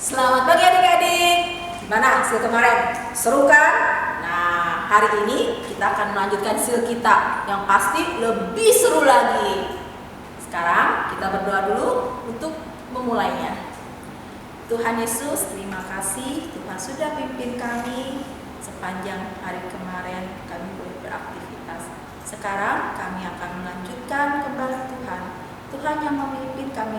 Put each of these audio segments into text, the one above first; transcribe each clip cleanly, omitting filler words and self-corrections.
Selamat pagi adik-adik. Gimana hasil kemarin? Seru kan? Nah, hari ini kita akan melanjutkan sil kita yang pasti lebih seru lagi. Sekarang kita berdoa dulu untuk memulainya. Tuhan Yesus, terima kasih Tuhan sudah pimpin kami sepanjang hari kemarin kami boleh beraktivitas. Sekarang kami akan melanjutkan kembali Tuhan. Tuhan yang memimpin kami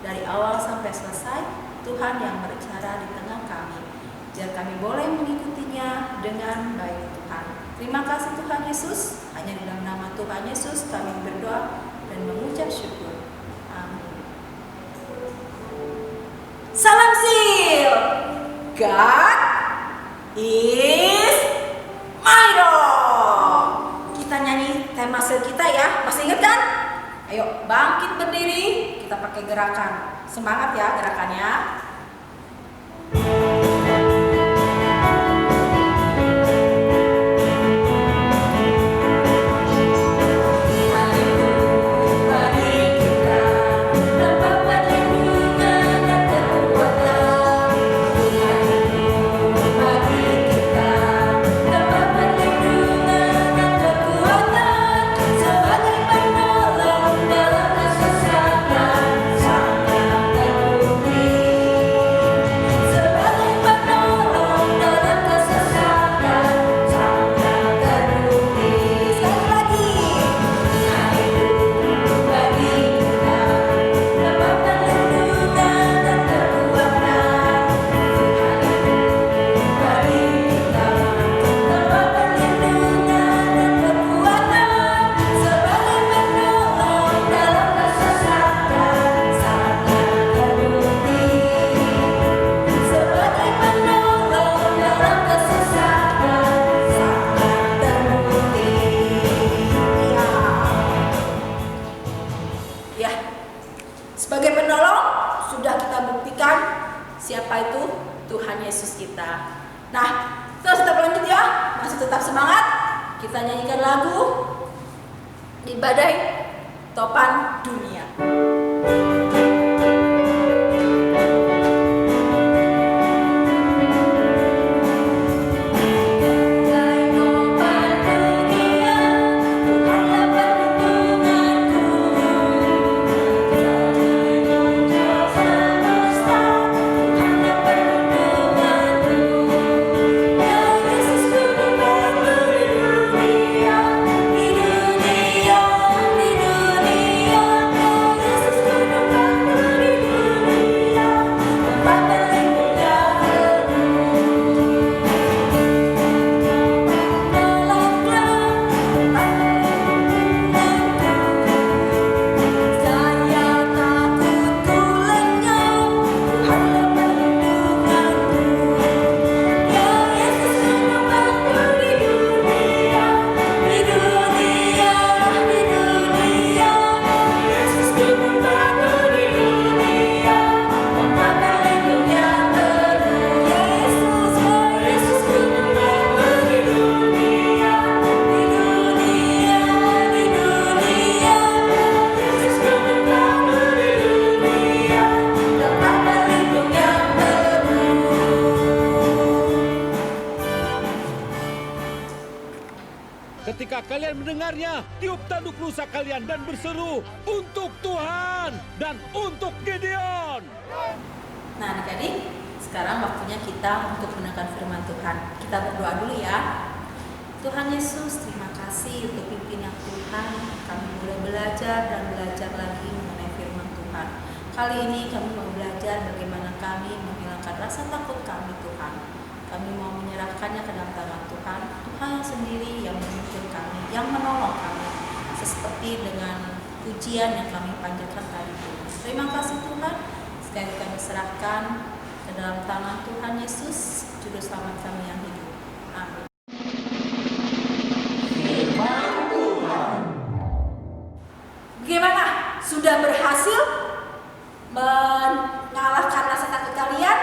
dari awal sampai selesai. Tuhan yang berbicara di tengah kami, biar kami boleh mengikutinya dengan baik Tuhan. Terima kasih Tuhan Yesus, hanya di dalam nama Tuhan Yesus kami berdoa dan mengucap syukur. Amin. Salam sil. God is my dog. Kita nyanyi tema sil kita ya, masih ingat kan? Ayo bangkit berdiri, kita pakai gerakan. Semangat ya gerakannya. Sebagai penolong sudah kita buktikan siapa itu Tuhan Yesus kita. Nah, terus tetap lanjut ya, masih tetap semangat. Kita nyanyikan lagu di badai topan dunia. Ketika kalian mendengarnya, tiup tanduk rusa kalian dan berseru untuk Tuhan dan untuk Gideon. Nah adik-adik, sekarang waktunya kita untuk mendengarkan firman Tuhan. Kita berdoa dulu ya. Tuhan Yesus, terima kasih untuk pimpinan Tuhan. Kami boleh belajar dan belajar lagi mengenai firman Tuhan. Kali ini kami mau belajar bagaimana kami menghilangkan rasa takut kami Tuhan. Kami mau menyerahkannya ke dalam tangan Tuhan. Tuhan yang sendiri yang memimpin kami, yang menolong kami. Seperti dengan pujian yang kami panjatkan tadi. Terima kasih Tuhan. Sekali kami serahkan ke dalam tangan Tuhan Yesus, Juru Selamat kami yang hidup. Amin. Bagaimana? Sudah berhasil mengalahkan rasa takut kalian?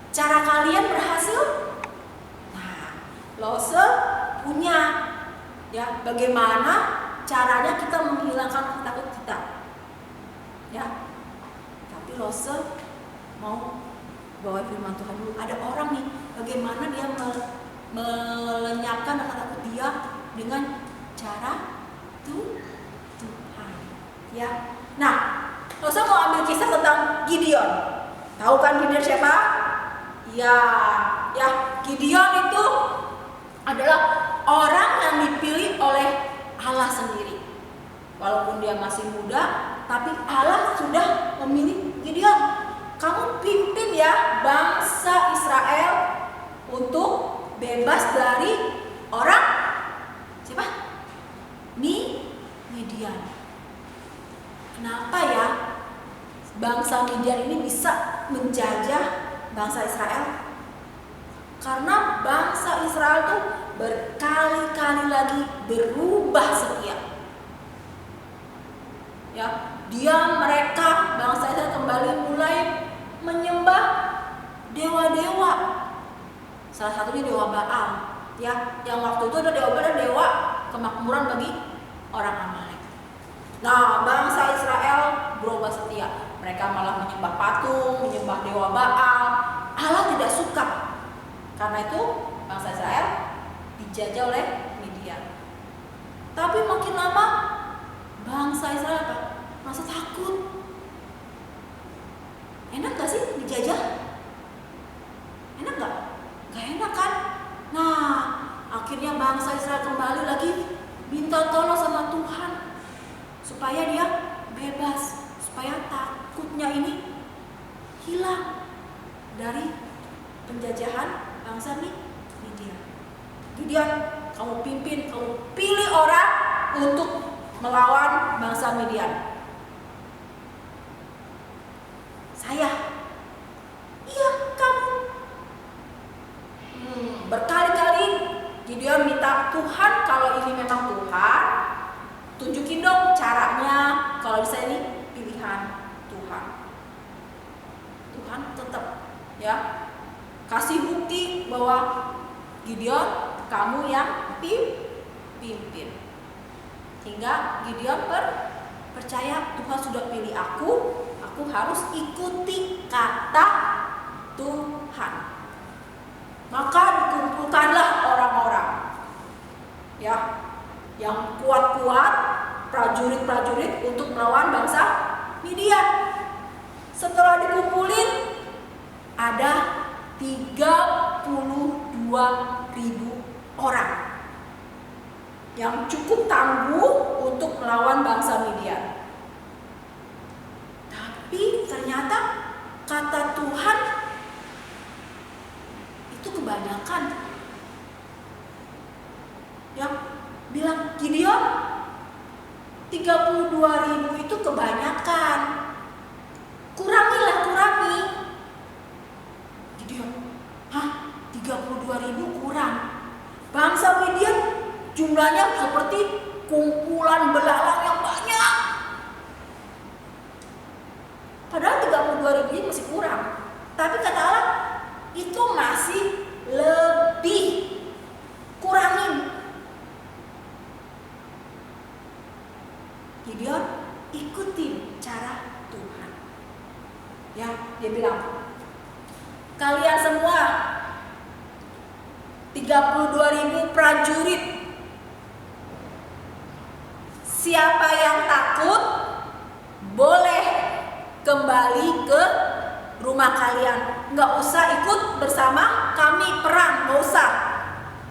Cara kalian berhasil? Nah, Lose punya ya bagaimana caranya kita menghilangkan takut kita. Ya. Tapi Yose mau bawa firman Tuhan dulu. Ada orang nih, bagaimana dia melenyapkan rasa takut dia dengan cara Tuhan. Ya. Nah, Yose mau ambil kisah tentang Gideon. Tahu kan Gideon siapa? Ya, Gideon itu adalah orang yang dipilih oleh Allah sendiri. Walaupun dia masih muda, tapi Allah sudah memilih Gideon. Kamu pimpin ya bangsa Israel untuk bebas dari orang siapa? Midian. Kenapa ya bangsa Midian ini bisa menjajah bangsa Israel? Karena bangsa Israel tuh berkali-kali lagi berubah setia. Ya, mereka bangsa Israel kembali mulai menyembah dewa-dewa. Salah satunya dewa Baal. Ya, yang waktu itu ada dewa kemakmuran bagi orang Amalek. Nah, bangsa Israel berubah setia. Mereka malah menyembah patung, menyembah dewa Baal. Allah tidak suka. Karena itu bangsa Israel dijajah oleh Midian. Tapi makin lama bangsa Israel merasa takut. Enak gak sih dijajah? Enak gak? Gak enak kan? Nah, akhirnya bangsa Israel kembali lagi minta tolong sama Tuhan supaya dia bebas, supaya takutnya ini hilang dari penjajahan bangsa Midian. Gideon, kamu pimpin, kamu pilih orang untuk melawan bangsa Midian. Saya, iya kamu. Berkali-kali Gideon minta Tuhan, kalau ini memang Tuhan, tunjukin dong caranya. Kalau bisa ini pilihan Tuhan. Tuhan tetap ya kasih bukti bahwa Gideon, kamu yang pimpin. Hingga Gideon percaya Tuhan sudah pilih aku harus ikuti kata Tuhan. Maka dikumpulkanlah orang-orang ya yang kuat-kuat, prajurit-prajurit untuk melawan bangsa Midian. Setelah dikumpulin ada 32.000 orang yang cukup tangguh untuk melawan bangsa Midian. Tapi ternyata kata Tuhan itu kebanyakan. Ya, bilang Gideon 32.000 itu kebanyakan. Kurangi. Gideon, 32.000 kurang. Bangsa Midian jumlahnya seperti kumpulan belalang yang banyak. Padahal 32.000 ini masih kurang. Tapi kata Allah itu masih lebih. Kurangin. Gideon ikutin cara Tuhan. Ya, dia bilang, kalian semua 32.000 prajurit, siapa yang takut boleh kembali ke rumah kalian. Nggak usah ikut bersama kami perang, nggak usah.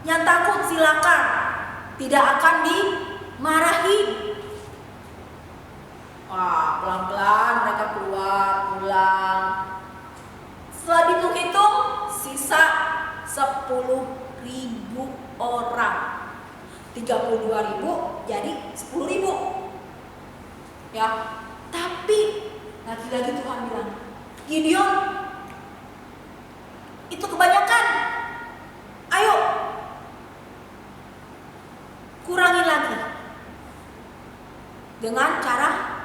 Yang takut silakan, tidak akan dimarahi. Wah, pelan-pelan mereka pulang. Setelah dihitung sisa 10.000 orang. 32.000 jadi 10.000. Ya, tapi lagi-lagi Tuhan bilang, Gideon, itu kebanyakan. Ayo, kurangi lagi. Dengan cara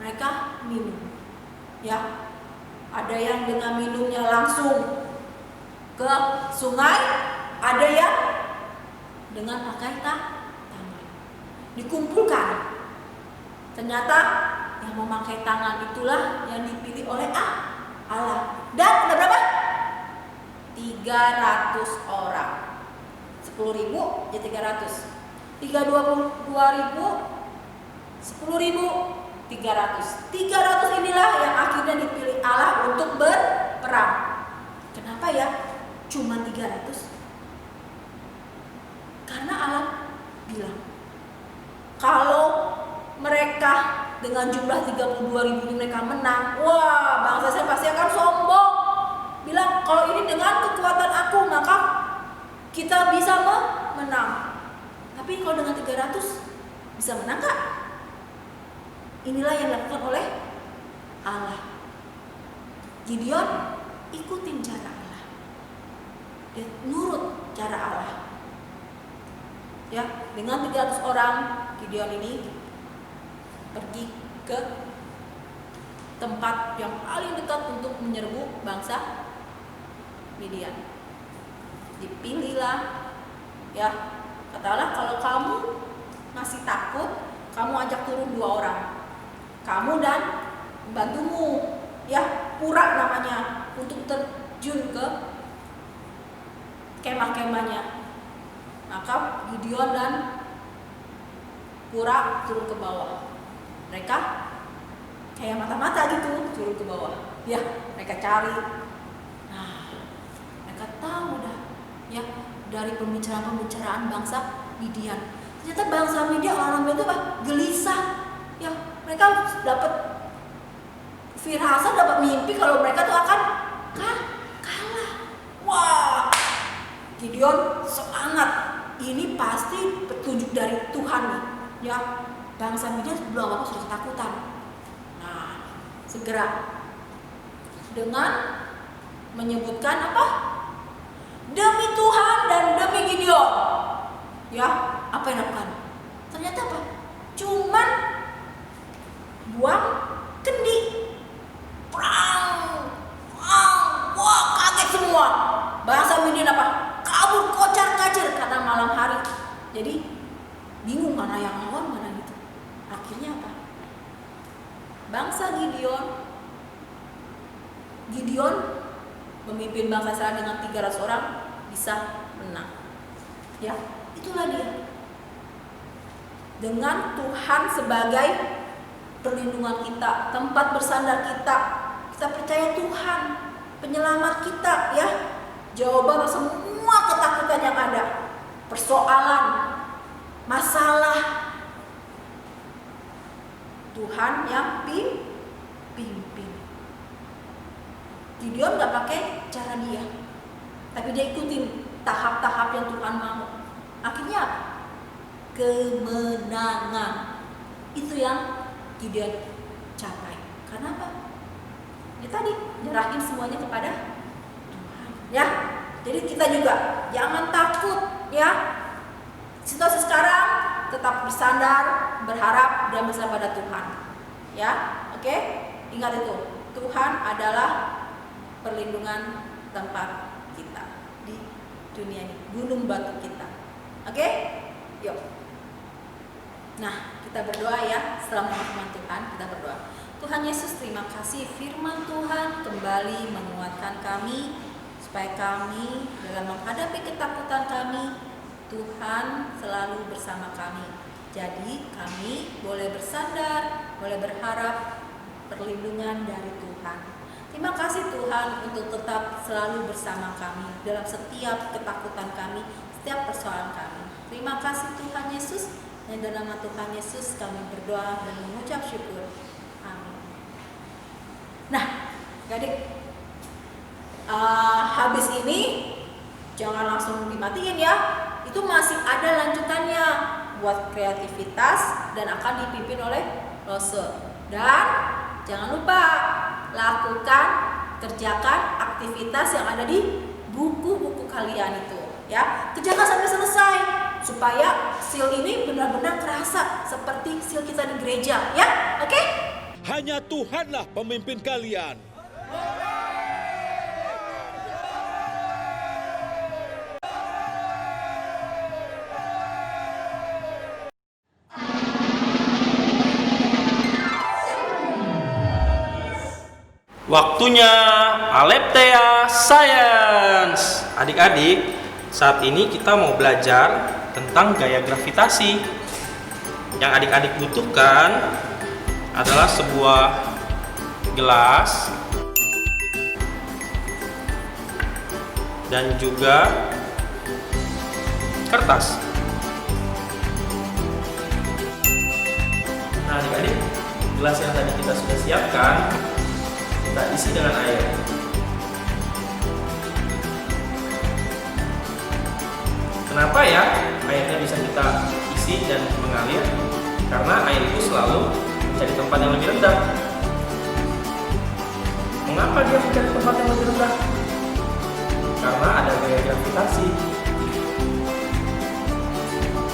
mereka minum. Ya, ada yang dengan minumnya langsung ke sungai, ada yang dengan pakai tangan. Dikumpulkan. Ternyata yang memakai tangan itulah yang dipilih oleh Allah. Dan ada berapa? 300 orang. 10.000 ya 300. 32.000, 10.000, 300. 300 inilah yang akhirnya dipilih Allah untuk berperang. Kenapa ya cuma 300? Karena Allah bilang kalau mereka dengan jumlah 32.000 ini mereka menang, wah bangsa saya pasti akan sombong. Bilang kalau ini dengan kekuatan aku maka kita bisa menang. Tapi kalau dengan 300 bisa menang gak? Inilah yang dilakukan oleh Allah. Gideon ikutin cara Allah. Dia nurut cara Allah. Ya, dengan 300 orang Gideon ini pergi ke tempat yang paling dekat untuk menyerbu bangsa Midian. Dipilihlah, ya, kata Allah kalau kamu masih takut, kamu ajak turun 2 orang, kamu dan bantumu, ya, Pura namanya, untuk terjun ke kemah-kemahnya. Maka Gideon dan Pura turun ke bawah. Mereka kayak mata-mata gitu turun ke bawah. Ya, mereka cari. Nah, mereka tahu dah, ya, dari pembicaraan bangsa Midian. Ternyata bangsa Midian orang itu gelisah. Ya, mereka dapat firasat, dapat mimpi kalau mereka tuh akan kalah. Wah, Gideon semangat. Ini pasti petunjuk dari Tuhan nih. Ya, bangsa Midian belum apa sudah ketakutan. Nah, segera dengan menyebutkan apa? Demi Tuhan dan demi Gideon. Ya, apa yang dilakukan? Ternyata apa? Cuman buang kendi. Perang. Wah, kaget semua. Bangsa Midian apa? Kabur kocar-kacir karena malam hari. Jadi bingung mana yang lawan mana gitu. Akhirnya apa? Bangsa Gideon memimpin bangsa Israel dengan 300 orang bisa menang. Ya, itulah dia. Dengan Tuhan sebagai perlindungan kita, tempat bersandar kita, kita percaya Tuhan penyelamat kita, ya. Jawaban semua ketakutan yang ada, persoalan, masalah, Tuhan yang pimpin. Gideon gak pakai cara dia, tapi dia ikutin tahap-tahap yang Tuhan mau. Akhirnya kemenangan itu yang Gideon capai. Karena apa? Dia tadi nyerahin semuanya kepada Tuhan. Ya, jadi kita juga jangan takut, ya. Situasi sekarang tetap bersandar, berharap dan bersandar pada Tuhan. Ya, oke? Ingat itu, Tuhan adalah perlindungan tempat kita di dunia ini, gunung batu kita. Oke? Yuk. Nah, kita berdoa ya. Setelah mendengar Tuhan, kita berdoa. Tuhan Yesus, terima kasih firman Tuhan kembali menguatkan kami supaya kami dalam menghadapi ketakutan kami, Tuhan selalu bersama kami. Jadi kami boleh bersandar, boleh berharap perlindungan dari Tuhan. Terima kasih Tuhan untuk tetap selalu bersama kami dalam setiap ketakutan kami, setiap persoalan kami. Terima kasih Tuhan Yesus, dan dalam nama Tuhan Yesus kami berdoa dan mengucap syukur. Amin. Nah, adik, habis ini jangan langsung dimatiin ya. Itu masih ada lanjutannya buat kreativitas dan akan dipimpin oleh Rose. Dan jangan lupa lakukan, kerjakan aktivitas yang ada di buku-buku kalian itu, ya. Kerjakan sampai selesai supaya seal ini benar-benar terasa seperti seal kita di gereja, ya. Oke? Hanya Tuhanlah pemimpin kalian. Waktunya Aleptea Science. Adik-adik, saat ini kita mau belajar tentang gaya gravitasi. Yang adik-adik butuhkan adalah sebuah gelas dan juga kertas. Nah, adik-adik, gelas yang tadi kita sudah siapkan kita isi dengan air. Kenapa ya airnya bisa kita isi dan mengalir? Karena air itu selalu mencari tempat yang lebih rendah. Mengapa dia mencari tempat yang lebih rendah? Karena ada gaya gravitasi.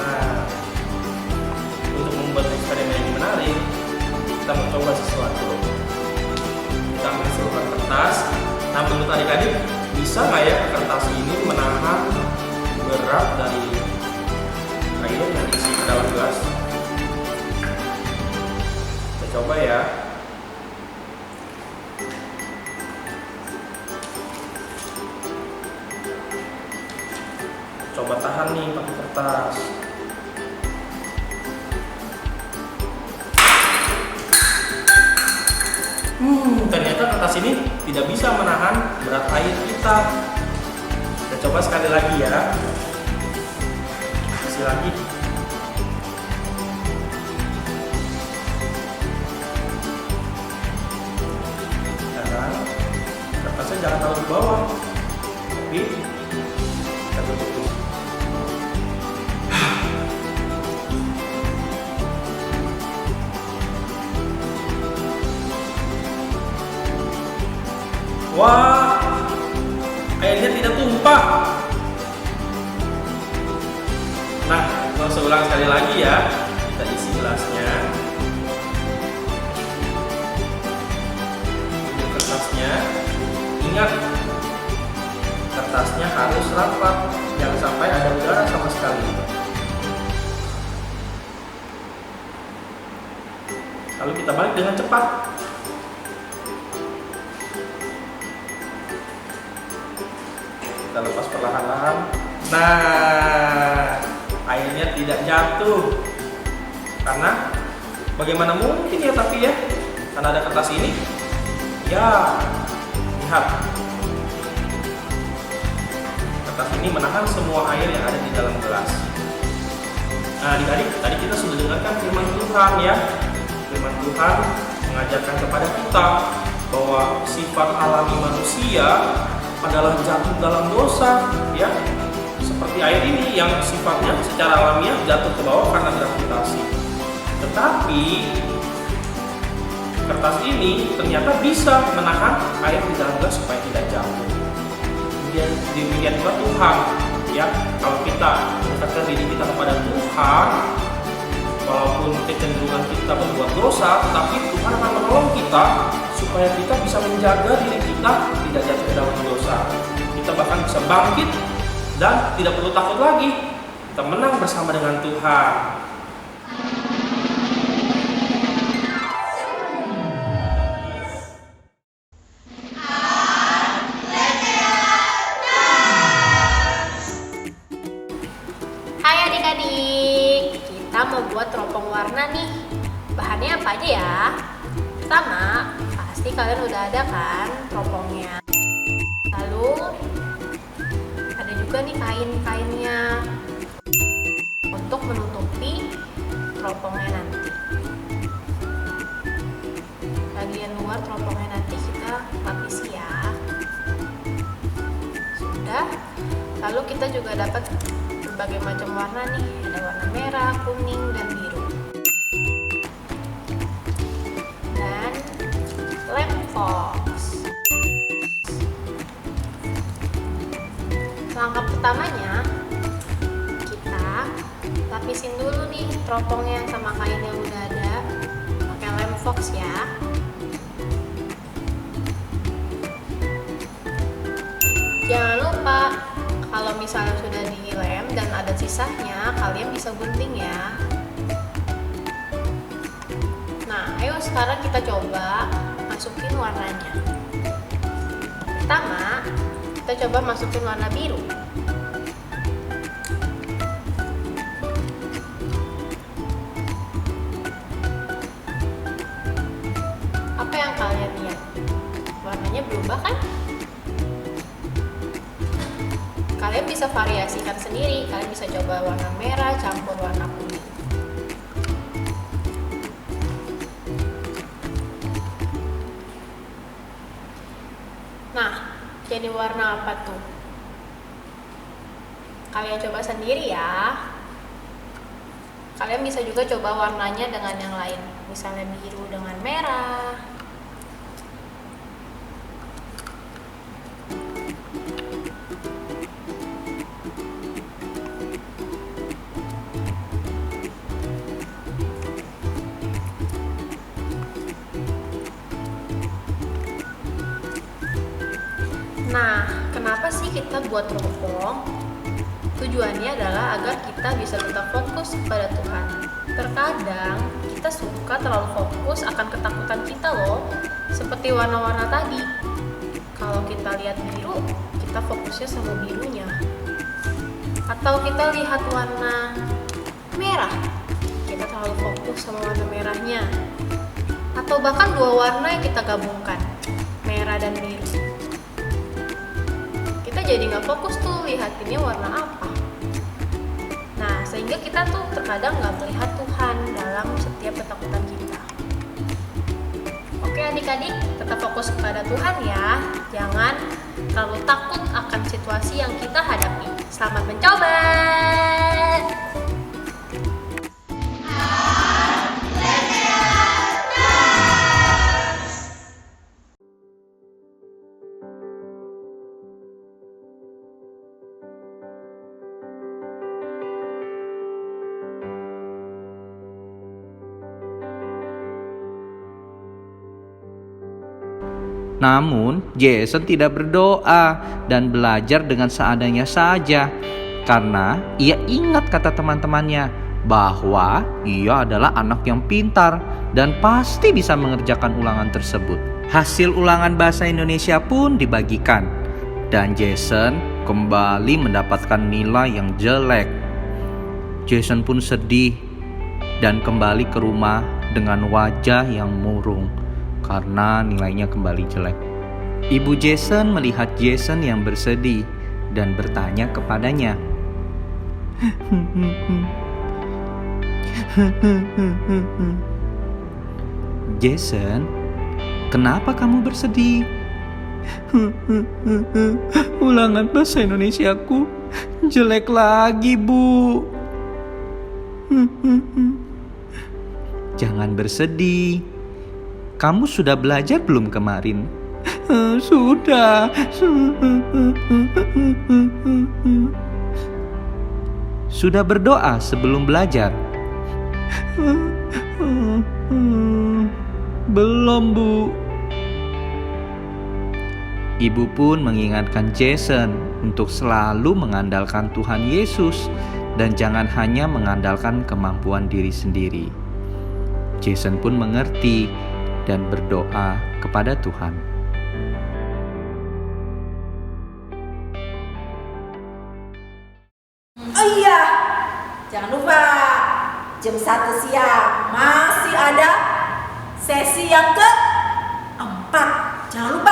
Nah, untuk membuat eksperimen yang menarik, kita mencoba sesuatu. Kita ambil seluruh kertas. Nah, menurut adik-adik, bisa nggak ya kertas ini menahan berat dari air yang diisi ke dalam gelas? Kita coba ya. Coba tahan nih pakai kertas. Ternyata kertas ini tidak bisa menahan berat air kita. Kita coba sekali lagi ya. Isi lagi. Sekarang kertasnya jangan taruh di bawah, tapi kita tutup. Wah, airnya tidak tumpah. Nah, langsung ulang sekali lagi ya. Kita isi gelasnya, ambil kertasnya. Ingat, kertasnya harus rapat, jangan sampai ada udara sama sekali. Lalu kita balik dengan cepat. Kita lepas perlahan-lahan. Nah, airnya tidak jatuh. Karena bagaimana mungkin ya, tapi ya, karena ada kertas ini. Ya, lihat. Kertas ini menahan semua air yang ada di dalam gelas. Nah, adik-adik, tadi kita sudah dengarkan firman Tuhan ya. Firman Tuhan mengajarkan kepada kita bahwa sifat alami manusia adalah jatuh dalam dosa, ya, seperti air ini yang sifatnya secara alamiah jatuh ke bawah karena gravitasi. Tetapi kertas ini ternyata bisa menahan air di dalam gelas supaya tidak jatuh. Demikian juga Tuhan, ya, kalau kita mendekatkan diri kita kepada Tuhan, walaupun kecenderungan kita berbuat dosa, tetapi Tuhan akan menolong kita supaya kita bisa menjaga diri kita tidak jatuh ke dalam dosa. Kita bahkan bisa bangkit dan tidak perlu takut lagi. Kita menang bersama dengan Tuhan. Hai adik-adik, kita mau buat teropong warna nih. Bahannya apa aja ya? Pertama, pasti kalian udah ada kan teropongnya. Lalu ada juga nih kain-kainnya untuk menutupi teropongnya nanti. Bagian luar teropongnya nanti kita lapisi ya. Sudah. Lalu kita juga dapat berbagai macam warna nih. Ada warna merah, kuning, dan biru. Dan lem fox. Langkah pertamanya, kita lapisin dulu nih teropongnya sama kain yang udah ada pakai lem fox ya. Jangan lupa, kalau misalnya sudah dilem dan ada sisanya, kalian bisa gunting ya. Nah, ayo sekarang kita coba masukin warnanya. Pertama, kita coba masukin warna biru. Apa yang kalian lihat? Warnanya berubah kan? Kalian bisa variasikan sendiri. Kalian bisa coba warna merah campur warna kuning. Nah, jadi warna apa tuh? Kalian coba sendiri ya. Kalian bisa juga coba warnanya dengan yang lain. Misalnya biru dengan merah. Nah, kenapa sih kita buat teropong? Tujuannya adalah agar kita bisa tetap fokus kepada Tuhan. Terkadang kita suka terlalu fokus akan ketakutan kita loh, seperti warna-warna tadi. Kalau kita lihat biru, kita fokusnya sama birunya. Atau kita lihat warna merah, kita terlalu fokus sama warna merahnya. Atau bahkan dua warna yang kita gabungkan, merah dan biru. Jadi nggak fokus tuh lihatinnya warna apa. Nah, sehingga kita tuh terkadang nggak melihat Tuhan dalam setiap ketakutan kita. Oke adik-adik, tetap fokus kepada Tuhan ya. Jangan terlalu takut akan situasi yang kita hadapi. Selamat mencoba. Namun, Jason tidak berdoa dan belajar dengan seadanya saja karena ia ingat kata teman-temannya bahwa ia adalah anak yang pintar dan pasti bisa mengerjakan ulangan tersebut. Hasil ulangan bahasa Indonesia pun dibagikan dan Jason kembali mendapatkan nilai yang jelek. Jason pun sedih dan kembali ke rumah dengan wajah yang murung karena nilainya kembali jelek. Ibu Jason melihat Jason yang bersedih dan bertanya kepadanya, "Jason, kenapa kamu bersedih?" "Ulangan bahasa Indonesiaku jelek lagi, Bu." "Jangan bersedih. Kamu sudah belajar belum kemarin?" Sudah. Sudah berdoa sebelum belajar?" Belum, Bu." Ibu pun mengingatkan Jason untuk selalu mengandalkan Tuhan Yesus dan jangan hanya mengandalkan kemampuan diri sendiri. Jason pun mengerti dan berdoa kepada Tuhan. Oh iya, jangan lupa jam 1 siang masih ada sesi yang keempat. Jangan lupa